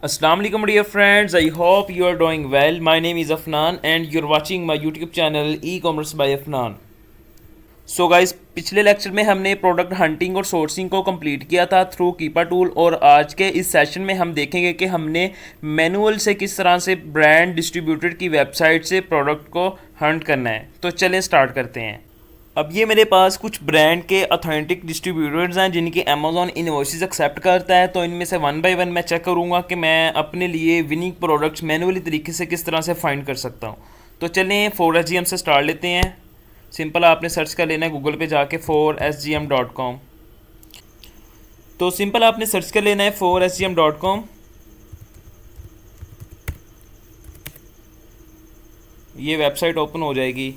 Assalamu alaikum dear friends. I hope you are doing well. My name is Afnan and you're watching my YouTube channel E-commerce by Afnan. So guys, पिछले lecture में हमने product hunting और sourcing को complete किया था through कीपा tool, और आज के इस सेशन में हम देखेंगे कि हमने मैनुअल से किस तरह से ब्रांड डिस्ट्रीब्यूटर की वेबसाइट से प्रोडक्ट को हंट करना है। तो चलें स्टार्ट करते हैं। अब ये मेरे पास कुछ ब्रांड के ऑथेंटिक डिस्ट्रीब्यूटर्स हैं जिनकी अमेज़ॉन इनवॉइसेस एक्सेप्ट करता है। तो इनमें से वन बाय वन मैं चेक करूँगा कि मैं अपने लिए विनिंग प्रोडक्ट्स मैनुअली तरीके से किस तरह से फाइंड कर सकता हूँ। तो चलें 4SGM से स्टार्ट लेते हैं। सिंपल आपने सर्च कर लेना है गूगल पे जाके 4SGM.com। तो सिंपल आपने सर्च कर लेना है 4SGM.com। ये वेबसाइट ओपन हो जाएगी।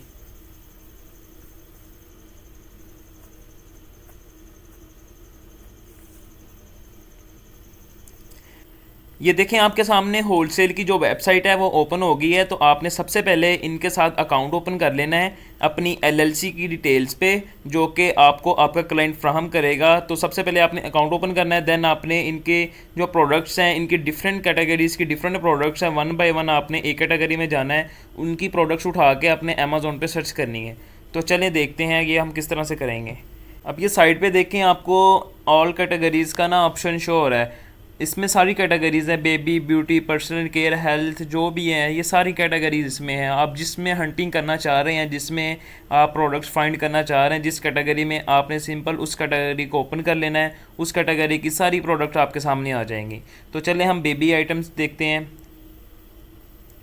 ये देखें आपके सामने होलसेल की जो वेबसाइट है वो ओपन हो गई है। तो आपने सबसे पहले इनके साथ अकाउंट ओपन कर लेना है अपनी LLC की डिटेल्स पे, जो कि आपको आपका क्लाइंट फ्राहम करेगा। तो सबसे पहले आपने अकाउंट ओपन करना है। देन आपने इनके जो प्रोडक्ट्स हैं, इनकी डिफरेंट कैटेगरीज़ की डिफरेंट प्रोडक्ट्स हैं, वन बाय वन आपने एक कैटेगरी में जाना है, उनकी प्रोडक्ट्स उठा के अपने अमेज़ॉन पे सर्च करनी है। तो चलें देखते हैं ये हम किस तरह से करेंगे। अब ये साइड पे देखें, आपको ऑल कैटेगरीज़ का ना ऑप्शन शो हो रहा है। इसमें सारी कैटेगरीज़ हैं, baby, beauty, personal care, health, जो भी हैं ये सारी कैटेगरीज इसमें हैं। आप जिसमें हंटिंग करना चाह रहे हैं, जिसमें आप प्रोडक्ट्स फाइंड करना चाह रहे हैं, जिस कैटेगरी में, आपने सिंपल उस कैटेगरी को ओपन कर लेना है। उस कैटेगरी की सारी प्रोडक्ट आपके सामने आ जाएंगी। तो चलें हम बेबी आइटम्स देखते हैं।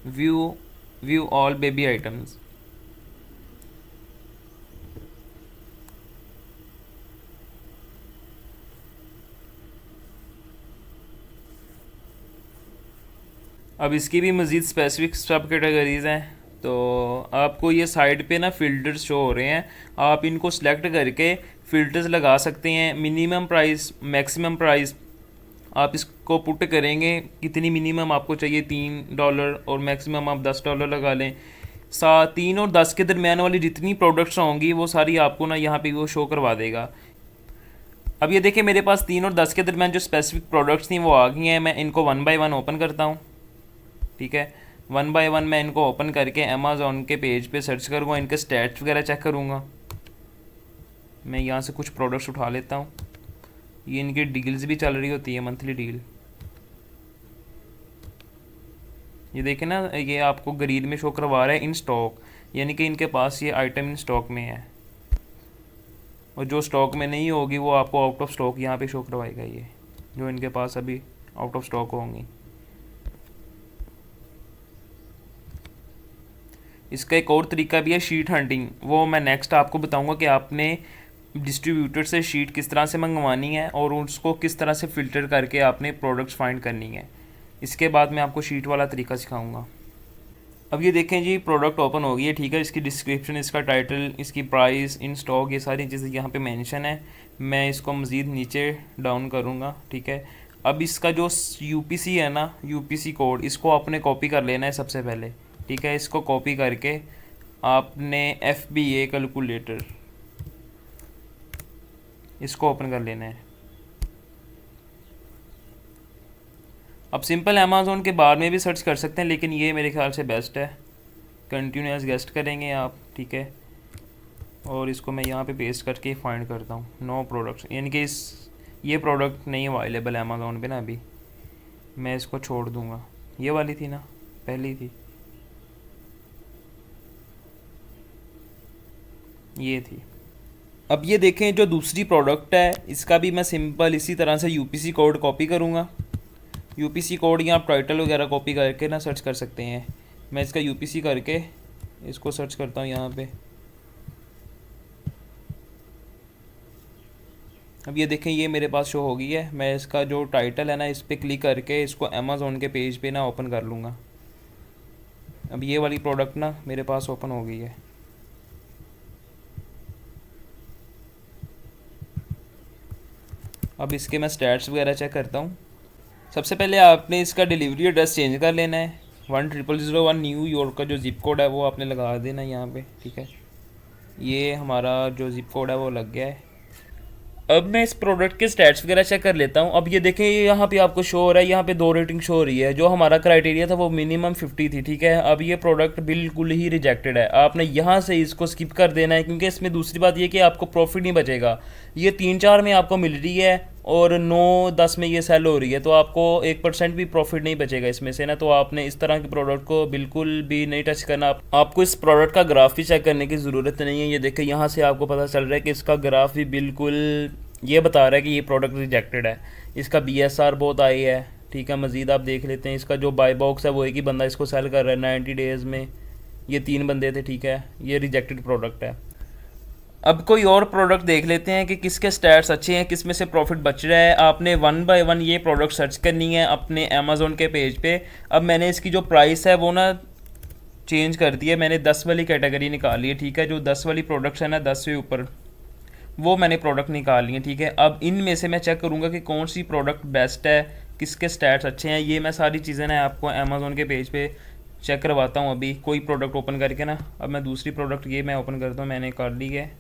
View all baby items. अब इसकी भी मज़ीद स्पेसिफिक सब कैटेगरीज़ हैं। तो आपको ये साइड पे ना फ़िल्टर्स शो हो रहे हैं, आप इनको सेलेक्ट करके फ़िल्टर्स लगा सकते हैं। मिनिमम प्राइस, मैक्सिमम प्राइस आप इसको पुट करेंगे, कितनी मिनिमम आपको चाहिए, $3, और मैक्सिमम आप $10 लगा लें। 3 और 10 के दरमियान वाली जितनी प्रोडक्ट्स होंगी वो सारी आपको ना यहाँ पे वो शो करवा देगा। अब ये देखिए मेरे पास 3 और 10 के दरमियान जो स्पेसिफिक प्रोडक्ट्स थी वो आ गई हैं। मैं इनको वन बाय वन ओपन करता हूँ। ठीक है, वन बाय वन मैं इनको ओपन करके अमेज़ॉन के पेज पे सर्च करूँगा, इनके स्टैट्स वगैरह चेक करूँगा। मैं यहाँ से कुछ प्रोडक्ट्स उठा लेता हूँ। ये इनकी डील्स भी चल रही होती है, मंथली डील। ये देखें ना, ये आपको ग्रीन में शो करवा रहा है इन स्टॉक, यानी कि इनके पास ये आइटम इन स्टॉक में है, और जो स्टॉक में नहीं होगी वो आपको आउट ऑफ स्टॉक यहाँ पे शो करवाएगा, ये जो इनके पास अभी आउट ऑफ स्टॉक होंगी। इसका एक और तरीका भी है शीट हंटिंग, वो मैं नेक्स्ट आपको बताऊंगा कि आपने डिस्ट्रीब्यूटर से शीट किस तरह से मंगवानी है और उसको किस तरह से फ़िल्टर करके आपने प्रोडक्ट्स फाइंड करनी है। इसके बाद मैं आपको शीट वाला तरीका सिखाऊंगा। अब ये देखें जी, प्रोडक्ट ओपन हो गई है। ठीक है, इसकी डिस्क्रिप्शन, इसका टाइटल, इसकी प्राइस, इन स्टॉक, ये सारी चीज़ें यहाँ पे मेंशन है। मैं इसको मज़ीद नीचे डाउन करूँगा। ठीक है, अब इसका जो UPC है ना, UPC कोड, इसको आपने कॉपी कर लेना है सबसे पहले। ठीक है, इसको कॉपी करके आपने FBA कैलकुलेटर, इसको ओपन कर लेना है। अब सिंपल अमेज़ॉन के बारे में भी सर्च कर सकते हैं, लेकिन ये मेरे ख्याल से बेस्ट है। कंटिन्यूस गेस्ट करेंगे आप। ठीक है, और इसको मैं यहाँ पे पेस्ट करके फाइंड करता हूँ। नो प्रोडक्ट्स, यानी कि ये प्रोडक्ट नहीं अवेलेबल है अमेज़ॉन पे ना अभी। मैं इसको छोड़ दूँगा। ये वाली थी ना, पहली थी, ये थी। अब ये देखें जो दूसरी प्रोडक्ट है, इसका भी मैं सिंपल इसी तरह से UPC कोड कॉपी करूँगा। UPC कोड या आप टाइटल वगैरह कॉपी करके ना सर्च कर सकते हैं। मैं इसका UPC करके इसको सर्च करता हूँ यहाँ पे। अब ये देखें ये मेरे पास शो हो गई है। मैं इसका जो टाइटल है ना, इस पर क्लिक करके इसको अमेज़ॉन के पेज पे ना ओपन कर लूँगा। अब ये वाली प्रोडक्ट ना मेरे पास ओपन हो गई है। अब इसके मैं स्टैट्स वगैरह चेक करता हूँ। सबसे पहले आपने इसका डिलीवरी एड्रेस चेंज कर लेना है। 10001 न्यू यॉर्क का जो ज़िप कोड है वो आपने लगा देना है यहाँ पे। ठीक है, ये हमारा जो ज़िप कोड है वो लग गया है। अब मैं इस प्रोडक्ट के स्टैट्स वगैरह चेक कर लेता हूँ। अब ये देखें, ये यहाँ पे आपको शो हो रहा है, यहाँ पे 2 रेटिंग शो हो रही है। जो हमारा क्राइटेरिया था वो मिनिमम 50 थी, ठीक है। अब ये प्रोडक्ट बिल्कुल ही रिजेक्टेड है। आपने यहाँ से इसको स्किप कर देना है, क्योंकि इसमें दूसरी बात ये कि आपको प्रॉफिट नहीं बचेगा। ये 3-4 में आपको मिल रही है और 9-10 में ये सेल हो रही है, तो आपको 1% भी प्रॉफिट नहीं बचेगा इसमें से ना। तो आपने इस तरह के प्रोडक्ट को बिल्कुल भी नहीं टच करना। आपको इस प्रोडक्ट का ग्राफ भी चेक करने की ज़रूरत नहीं है। ये देखें, यहाँ से आपको पता चल रहा है कि इसका ग्राफ भी बिल्कुल ये बता रहा है कि ये प्रोडक्ट रिजेक्टेड है। इसका BSR बहुत हाई है, ठीक है। मज़ीद आप देख लेते हैं, इसका जो बाय बॉक्स है वो एक ही बंदा इसको सेल कर रहा है 90 डेज़ में। ये 3 बंदे थे, ठीक है। ये रिजेक्टेड प्रोडक्ट है। अब कोई और प्रोडक्ट देख लेते हैं कि किसके स्टैट्स अच्छे हैं, किस में से प्रॉफिट बच रहा है। आपने 1 बाय 1 ये प्रोडक्ट सर्च करनी है अपने अमेज़ोन के पेज पे। अब मैंने इसकी जो प्राइस है वो ना चेंज कर दी है। मैंने 10 वाली कैटेगरी निकाली है, ठीक है। जो 10 वाली प्रोडक्ट्स है ना, 10 से ऊपर, वो मैंने प्रोडक्ट निकाल लिए, ठीक है। अब इनमें से मैं चेक करूँगा कि कौन सी प्रोडक्ट बेस्ट है, किसके स्टैट्स अच्छे हैं। ये मैं सारी चीज़ें ना आपको अमेज़ोन के पेज पे चेक करवाता हूँ। अभी कोई प्रोडक्ट ओपन करके ना, अब मैं दूसरी प्रोडक्ट ये मैं ओपन करता हूँ, मैंने कर ली है।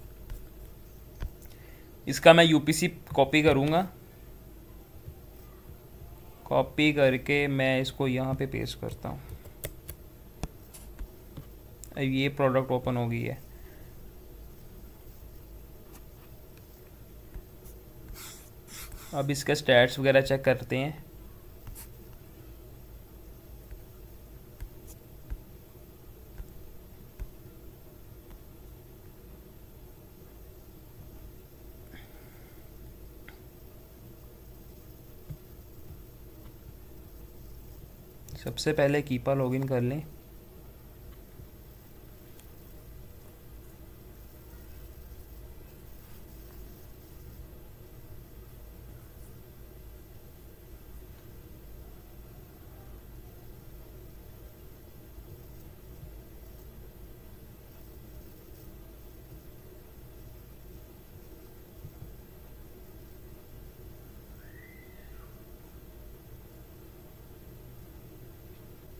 इसका मैं UPC कॉपी करूँगा, कॉपी करके मैं इसको यहाँ पे पेस्ट करता हूँ। अब ये प्रोडक्ट ओपन हो गई है। अब इसके स्टैट्स वगैरह चेक करते हैं। सबसे पहले कीपा लॉगिन कर लें।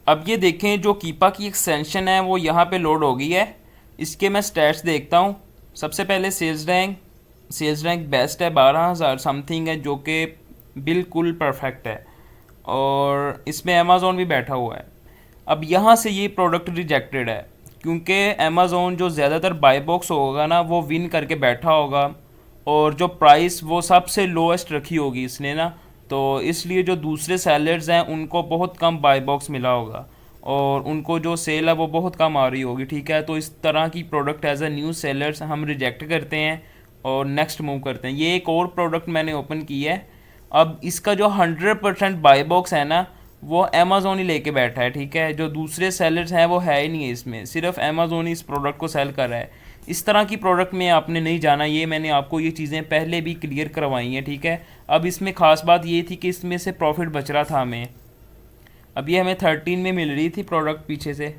अब ये देखें, जो कीपा की एक्सटेंशन है वो यहाँ पे लोड हो गई है। इसके मैं स्टैट्स देखता हूँ। सबसे पहले सेल्स रैंक बेस्ट है, 12,000 समथिंग है, जो कि बिल्कुल परफेक्ट है। और इसमें अमेज़ोन भी बैठा हुआ है। अब यहाँ से ये प्रोडक्ट रिजेक्टेड है, क्योंकि अमेज़ोन जो ज़्यादातर बाय बॉक्स होगा ना, वो विन करके बैठा होगा। और जो प्राइस वो सबसे लोएस्ट रखी होगी इसने ना, तो इसलिए जो दूसरे सेलर्स हैं उनको बहुत कम बाय बॉक्स मिला होगा और उनको जो सेल है वो बहुत कम आ रही होगी, ठीक है। तो इस तरह की product as a new sellers हम रिजेक्ट करते हैं और नेक्स्ट मूव करते हैं। ये एक और प्रोडक्ट मैंने ओपन की है। अब इसका जो 100% बाय बॉक्स है ना, वो अमेज़ोन ही लेके बैठा है, ठीक है। जो दूसरे सेलर्स हैं वो है ही नहीं है इसमें, सिर्फ अमेज़ोन ही इस प्रोडक्ट को सेल कर रहा है। इस तरह की प्रोडक्ट में आपने नहीं जाना, ये मैंने आपको ये चीज़ें पहले भी क्लियर करवाई हैं, ठीक है। अब इसमें ख़ास बात ये थी कि इसमें से प्रॉफिट बच रहा था हमें। अब ये हमें 13 में मिल रही थी प्रोडक्ट पीछे से,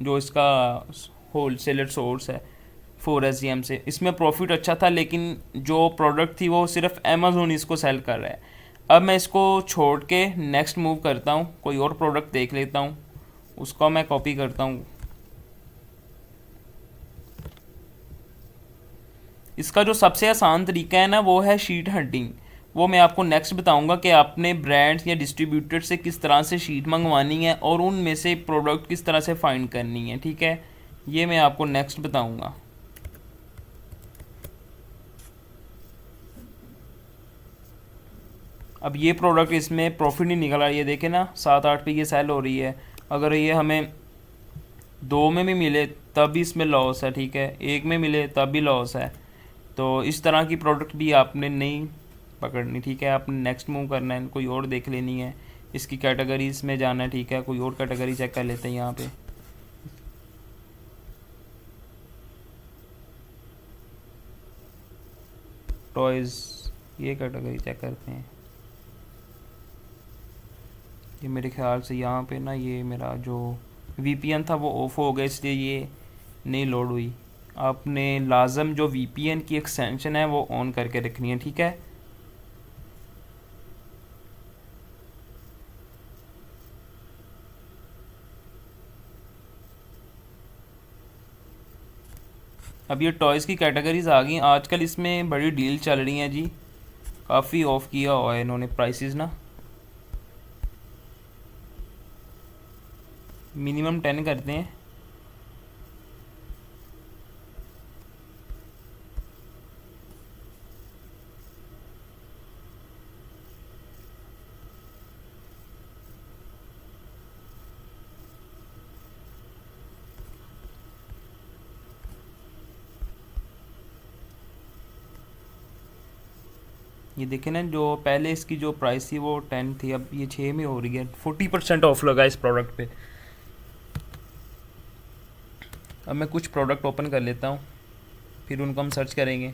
जो इसका होल सेलर सोर्स है 4SGM से। इसमें प्रॉफिट अच्छा था, लेकिन जो प्रोडक्ट थी वो सिर्फ अमेज़ोन इसको सेल कर रहा है। अब मैं इसको छोड़ के नेक्स्ट मूव करता हूँ, कोई और प्रोडक्ट देख लेता हूँ, उसको मैं कॉपी करता हूँ। इसका जो सबसे आसान तरीका है ना, वो है शीट हंटिंग। वो मैं आपको नेक्स्ट बताऊंगा कि आपने ब्रांड्स या डिस्ट्रीब्यूटर से किस तरह से शीट मंगवानी है और उनमें से प्रोडक्ट किस तरह से फाइंड करनी है, ठीक है। ये मैं आपको नेक्स्ट बताऊंगा। अब ये प्रोडक्ट इसमें प्रॉफिट नहीं निकला, ये देखें ना 7-8 पे ये सेल हो रही है। अगर ये हमें 2 में भी मिले तब भी इसमें लॉस है, ठीक है। 1 में मिले तब भी लॉस है। तो इस तरह की प्रोडक्ट भी आपने नहीं पकड़नी, ठीक है। आपने नेक्स्ट मूव करना है, कोई और देख लेनी है, इसकी कैटेगरीज में जाना है, ठीक है। कोई और कैटेगरी चेक कर लेते हैं यहाँ पे। टॉयज़, ये कैटेगरी चेक करते हैं। ये मेरे ख्याल से यहाँ पे ना, ये मेरा जो VPN था वो ऑफ हो गया, इसलिए ये नहीं लोड हुई। आपने लाजम जो VPN की एक्सटेंशन है वो ऑन करके रखनी है, ठीक है। अब ये टॉयज़ की कैटेगरीज आ गई। आजकल इसमें बड़ी डील चल रही हैं जी। काफ़ी ऑफ किया हुआ है इन्होंने प्राइसेस ना। मिनिमम 10 करते हैं। ये देखें ना, जो पहले इसकी जो प्राइस थी वो 10 थी, अब ये 6 में हो रही है। 40% ऑफ लगा इस प्रोडक्ट पे। अब मैं कुछ प्रोडक्ट ओपन कर लेता हूँ, फिर उनको हम सर्च करेंगे।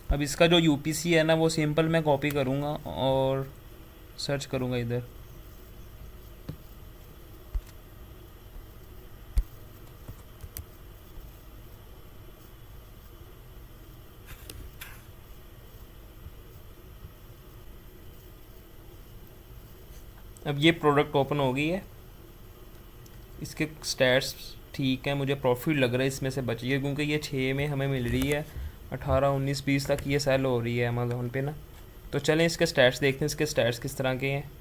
अब इसका जो यूपीसी है ना वो सिंपल मैं कॉपी करूँगा और सर्च करूँगा इधर। अब ये प्रोडक्ट ओपन हो गई है। इसके स्टैट्स ठीक है, मुझे प्रॉफिट लग रहा है इसमें से बची है, क्योंकि ये 6 में हमें मिल रही है। 18, 19, 20 तक ये सेल हो रही है अमेज़ोन पे ना। तो चलें इसके स्टैट्स देखते हैं, इसके स्टैट्स किस तरह के हैं।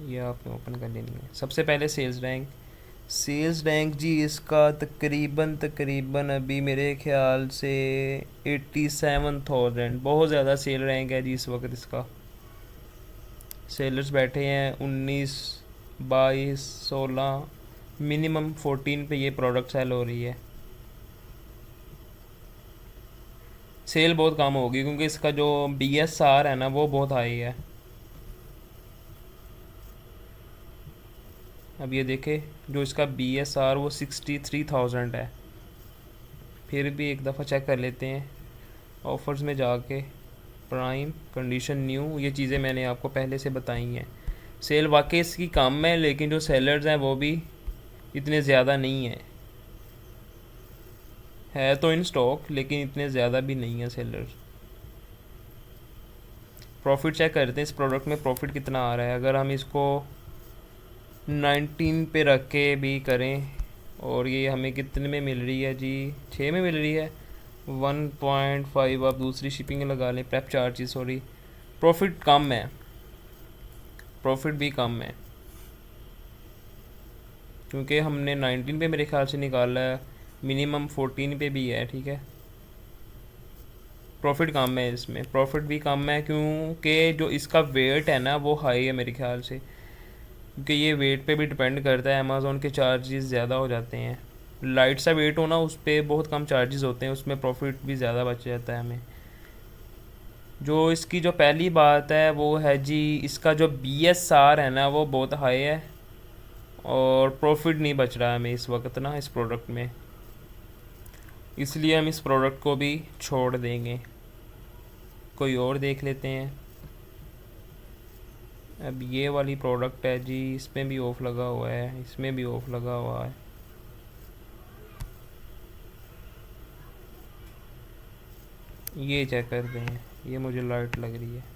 ये आपने ओपन कर लेनी है। सबसे पहले सेल्स रैंक जी इसका तकरीबन अभी मेरे ख्याल से 87,000, बहुत ज़्यादा सेल रैंक है जी इस वक्त इसका। सेलर्स बैठे हैं 19, 22, 16, मिनिमम 14 पे ये प्रोडक्ट सेल हो रही है। सेल बहुत कम होगी क्योंकि इसका जो BSR है ना वो बहुत हाई है। अब ये देखे, जो इसका BSR वो 63,000 है। फिर भी एक दफ़ा चेक कर लेते हैं ऑफ़र्स में जाके। प्राइम कंडीशन न्यू, ये चीज़ें मैंने आपको पहले से बताई हैं। सेल वाकई इसकी कम है, लेकिन जो सेलर्स हैं वो भी इतने ज़्यादा नहीं है तो इन स्टॉक, लेकिन इतने ज़्यादा भी नहीं है सेलर्स। प्रॉफिट चेक करते हैं इस प्रोडक्ट में प्रॉफिट कितना आ रहा है। अगर हम इसको 19 पे रख के भी करें, और ये हमें कितने में मिल रही है जी, 6 में मिल रही है। 1.5 आप दूसरी शिपिंग लगा लें, प्रेप चार्जेस, सॉरी। प्रॉफिट कम है, प्रॉफिट भी कम है, क्योंकि हमने 19 पे मेरे ख्याल से निकाला है, मिनिमम 14 पे भी है, ठीक है। प्रॉफिट कम है इसमें, प्रॉफिट भी कम है क्योंकि जो इसका वेट है ना वो हाई है मेरे ख्याल से, क्योंकि ये वेट पे भी डिपेंड करता है। अमेज़ोन के चार्जेस ज़्यादा हो जाते हैं, लाइट सा वेट हो ना उस पर बहुत कम चार्जेस होते हैं, उसमें प्रॉफिट भी ज़्यादा बच जाता है हमें। जो इसकी जो पहली बात है वो है जी, इसका जो BSR है ना वो बहुत हाई है, और प्रॉफिट नहीं बच रहा है हमें इस वक्त ना इस प्रोडक्ट में, इसलिए हम इस प्रोडक्ट को भी छोड़ देंगे, कोई और देख लेते हैं। अब ये वाली प्रोडक्ट है जी, इसमें भी ऑफ लगा हुआ है, इसमें भी ऑफ लगा हुआ है। ये चेक करते हैं, ये मुझे लाइट लग रही है।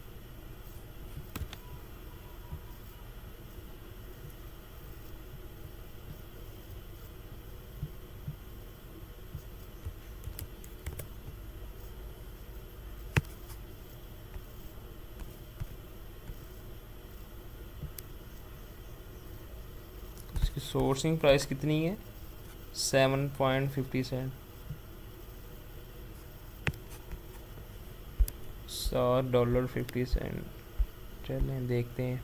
इसकी सोर्सिंग प्राइस कितनी है, 7.50 सेंट, $7.50। चलें देखते हैं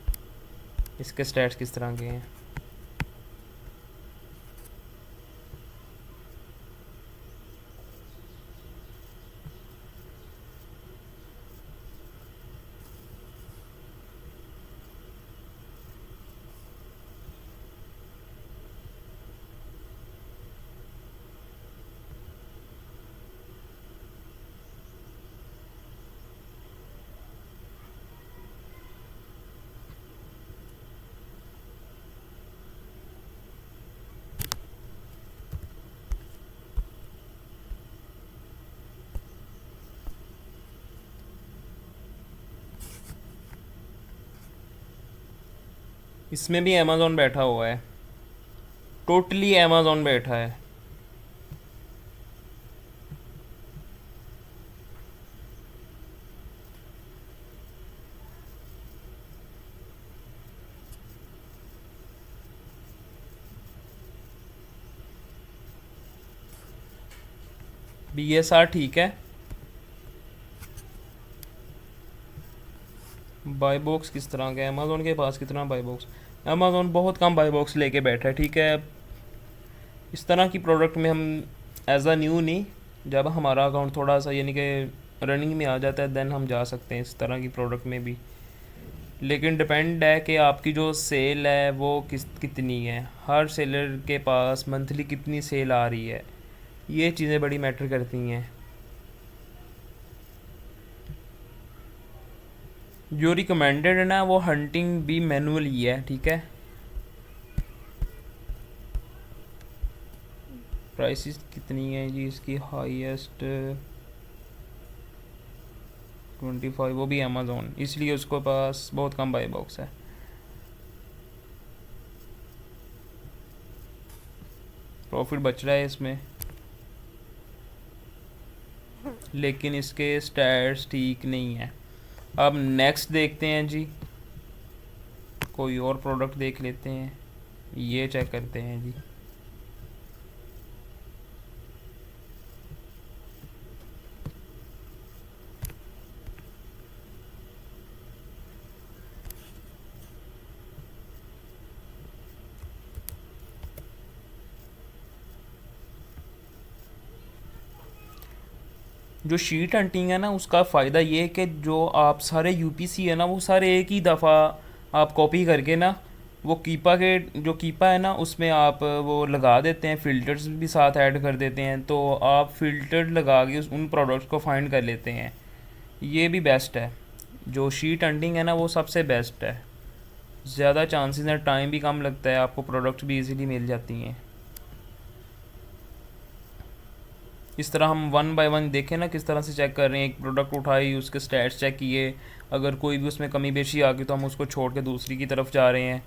इसके स्टैट्स किस तरह के हैं। इसमें भी अमेज़ॉन बैठा हुआ है, टोटली अमेज़ॉन बैठा है। BSR ठीक है। बाई बॉक्स किस तरह का है अमेज़ॉन के पास? कितना बाई बॉक्स? अमेज़ॉन बहुत कम बाई बॉक्स लेके बैठा है, ठीक है। इस तरह की प्रोडक्ट में हम एज अ न्यू नहीं, जब हमारा अकाउंट थोड़ा सा यानी कि रनिंग में आ जाता है देन हम जा सकते हैं इस तरह की प्रोडक्ट में भी। लेकिन डिपेंड है कि आपकी जो सेल है वो कितनी है, हर सेलर के पास मंथली कितनी सेल आ रही है, ये चीज़ें बड़ी मैटर करती हैं। जो रिकमेंडेड है ना वो हंटिंग भी मैनुअल ही है, ठीक है। प्राइसेस कितनी है जी इसकी? हाईएस्ट 25, वो भी अमेज़ॉन, इसलिए उसको पास बहुत कम बाई बॉक्स है। प्रॉफिट बच रहा है इसमें, लेकिन इसके स्टैट्स ठीक नहीं है। अब नेक्स्ट देखते हैं जी, कोई और प्रोडक्ट देख लेते हैं, ये चेक करते हैं जी। जो शीट हंटिंग है ना उसका फ़ायदा ये है कि जो आप सारे यूपीसी है ना वो सारे एक ही दफ़ा आप कॉपी करके ना वो कीपा के जो कीपा है ना उसमें आप वो लगा देते हैं, फ़िल्टर्स भी साथ ऐड कर देते हैं, तो आप फ़िल्टर लगा के उन प्रोडक्ट्स को फाइंड कर लेते हैं। ये भी बेस्ट है, जो शीट हंटिंग है ना वो सबसे बेस्ट है। ज़्यादा चांसेस हैं, टाइम भी कम लगता है, आपको प्रोडक्ट भी इजीली मिल जाती हैं। इस तरह हम वन बाय वन देखें ना किस तरह से चेक कर रहे हैं, एक प्रोडक्ट उठाई उसके स्टैट्स चेक किए, अगर कोई भी उसमें कमी बेशी आ गई तो हम उसको छोड़ के दूसरी की तरफ जा रहे हैं।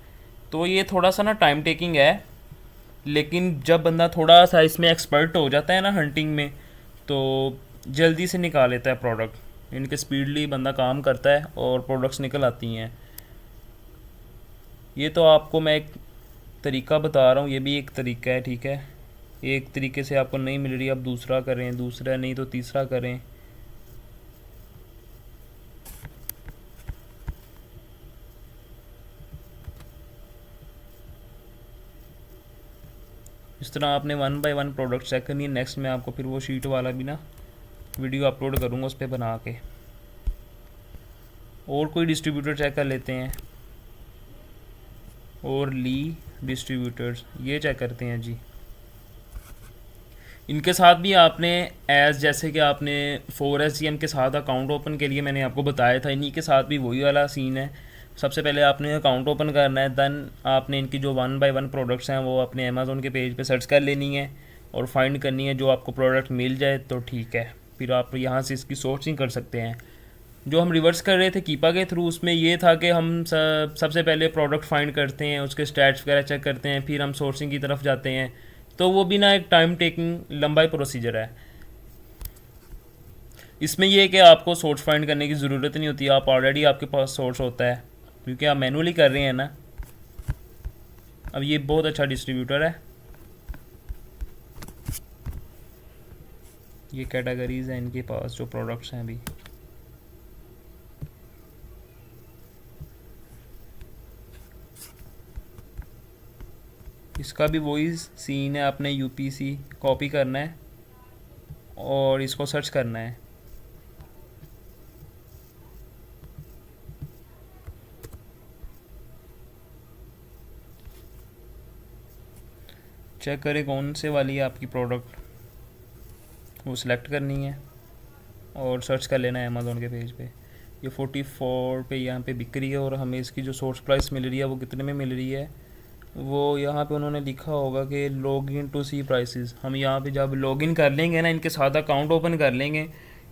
तो ये थोड़ा सा ना टाइम टेकिंग है, लेकिन जब बंदा थोड़ा सा इसमें एक्सपर्ट हो जाता है ना हंटिंग में तो जल्दी से निकाल लेता है प्रोडक्ट, इनके स्पीडली बंदा काम करता है और प्रोडक्ट्स निकल आती हैं। ये तो आपको मैं एक तरीका बता रहा हूँ, ये भी एक तरीका है, ठीक है। एक तरीके से आपको नहीं मिल रही, आप दूसरा करें, दूसरा नहीं तो तीसरा करें। इस तरह आपने one by one product check करनी है। नेक्स्ट में आपको फिर वो शीट वाला भी ना वीडियो अपलोड करूँगा उस पर बना के। और कोई डिस्ट्रीब्यूटर चेक कर लेते हैं, और ली डिस्ट्रीब्यूटर्स ये चेक करते हैं जी। इनके साथ भी आपने एज जैसे कि आपने 4SGM के साथ अकाउंट ओपन के लिए मैंने आपको बताया था, इन्हीं के साथ भी वही वाला सीन है। सबसे पहले आपने अकाउंट ओपन करना है, देन आपने इनकी जो वन बाय वन प्रोडक्ट्स हैं वो अपने अमेज़ोन के पेज पे सर्च कर लेनी है और फाइंड करनी है, जो आपको प्रोडक्ट मिल जाए तो ठीक है, फिर आप यहाँ से इसकी सोर्सिंग कर सकते हैं। जो हम रिवर्स कर रहे थे कीपा के थ्रू, उसमें ये था कि हम सबसे पहले प्रोडक्ट फाइंड करते हैं, उसके स्टैट्स वगैरह चेक करते हैं, फिर हम सोर्सिंग की तरफ जाते हैं, तो वो भी ना एक टाइम टेकिंग लंबा प्रोसीजर है। इसमें यह है कि आपको सोर्स फाइंड करने की ज़रूरत नहीं होती, आप ऑलरेडी आपके पास सोर्स होता है क्योंकि आप मैनुअली कर रहे हैं ना। अब ये बहुत अच्छा डिस्ट्रीब्यूटर है, ये कैटेगरीज हैं इनके पास जो प्रोडक्ट्स हैं अभी। इसका भी वही सीन है, आपने यूपीसी कॉपी करना है और इसको सर्च करना है। चेक करें कौन से वाली है आपकी प्रोडक्ट, वो सिलेक्ट करनी है और सर्च कर लेना है अमेज़ोन के पेज पे। ये 44 पे यहाँ पे बिक रही है और हमें इसकी जो सोर्स प्राइस मिल रही है वो कितने में मिल रही है, वो यहाँ पे उन्होंने लिखा होगा कि log in to see prices. हम यहाँ पे जब लॉग इन कर लेंगे ना, इनके साथ अकाउंट ओपन कर लेंगे,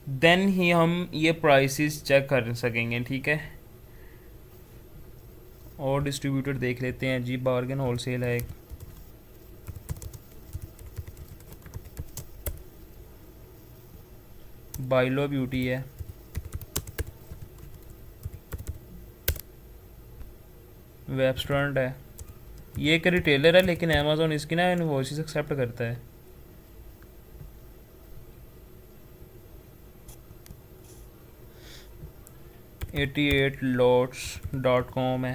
देन ही हम ये प्राइसेस चेक कर सकेंगे, ठीक है। और डिस्ट्रीब्यूटर देख लेते हैं जी। बार्गेन होलसेल है एक, बाइलो ब्यूटी है, वेबस्टर्न है। ये एक रिटेलर है लेकिन अमेज़ॉन इसकी ना इनवॉइसेस एक्सेप्ट करता है। $88lots.com है।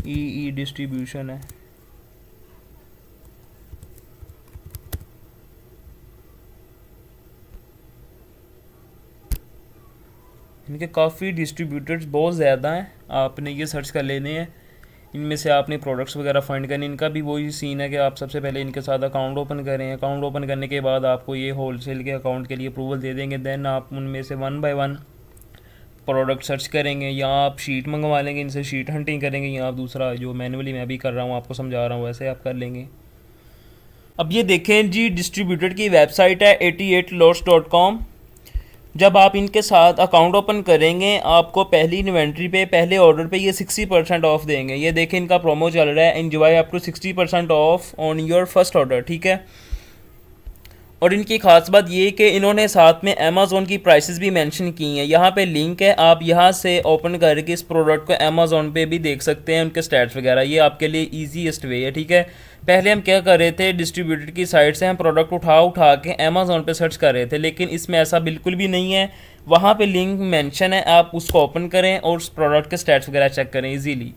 ई डिस्ट्रीब्यूशन है। इनके काफ़ी डिस्ट्रीब्यूटर्स बहुत ज़्यादा हैं, आपने ये सर्च कर लेने हैं। इनमें से आपने प्रोडक्ट्स वगैरह फाइंड करने। इनका भी वही सीन है कि आप सबसे पहले इनके साथ अकाउंट ओपन करें। अकाउंट ओपन करने के बाद आपको ये होलसेल के अकाउंट के लिए अप्रूवल दे देंगे। देन आप उनमें से 1 बाय 1 प्रोडक्ट सर्च करेंगे, या आप शीट मंगवा लेंगे इनसे, शीट हंटिंग करेंगे, या आप दूसरा जो मैनुअली मैं भी कर रहा हूँ आपको समझा रहा हूँ वैसे आप कर लेंगे। अब ये देखें जी, डिस्ट्रीब्यूटर की वेबसाइट है 88lots.com। जब आप इनके साथ अकाउंट ओपन करेंगे आपको पहली इन्वेंट्री पे, पहले ऑर्डर पे ये 60% ऑफ देंगे। ये देखें इनका प्रोमो चल रहा है, enjoy up to 60% off on your first order, ठीक है। और इनकी खास बात ये कि इन्होंने साथ में अमेज़ॉन की प्राइसेस भी मेंशन की हैं। यहाँ पे लिंक है, आप यहाँ से ओपन करके इस प्रोडक्ट को अमेज़ॉन पे भी देख सकते हैं, उनके स्टैट्स वगैरह। ये आपके लिए ईजीएस्ट वे है, ठीक है। पहले हम क्या कर रहे थे, डिस्ट्रीब्यूटर की साइट से हम प्रोडक्ट उठा के अमेज़ॉन पे सर्च कर रहे थे, लेकिन इसमें ऐसा बिल्कुल भी नहीं है। वहाँ पे लिंक मेंशन है, आप उसको ओपन करें और उस प्रोडक्ट के स्टैट्स वगैरह चेक करें ईजीली।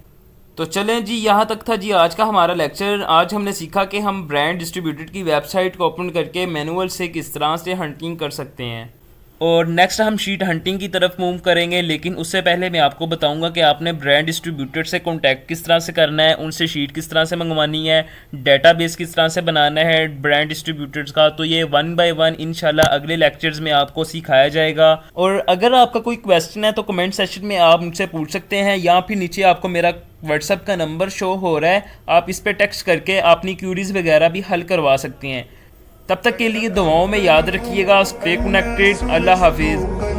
तो चलें जी, यहाँ तक था जी आज का हमारा लेक्चर। आज हमने सीखा कि हम ब्रांड डिस्ट्रीब्यूटर की वेबसाइट को ओपन करके मैनुअल से किस तरह से हंटिंग कर सकते हैं। और नेक्स्ट हम शीट हंटिंग की तरफ मूव करेंगे, लेकिन उससे पहले मैं आपको बताऊंगा कि आपने ब्रांड डिस्ट्रीब्यूटर से कॉन्टैक्ट किस तरह से करना है, उनसे शीट किस तरह से मंगवानी है, डेटाबेस किस तरह से बनाना है ब्रांड डिस्ट्रीब्यूटर्स का। तो ये 1 बाय 1 इंशाल्लाह अगले लेक्चर्स में आपको सिखाया जाएगा। और अगर आपका कोई क्वेश्चन है तो कमेंट सेक्शन में आप मुझसे पूछ सकते हैं, या फिर नीचे आपको मेरा व्हाट्सएप का नंबर शो हो रहा है, आप इस पर टेक्स्ट करके अपनी क्यूरीज वगैरह भी हल करवा सकते हैं। तब तक के लिए दुआओं में याद रखिएगा। Stay connected. अल्लाह हाफिज़।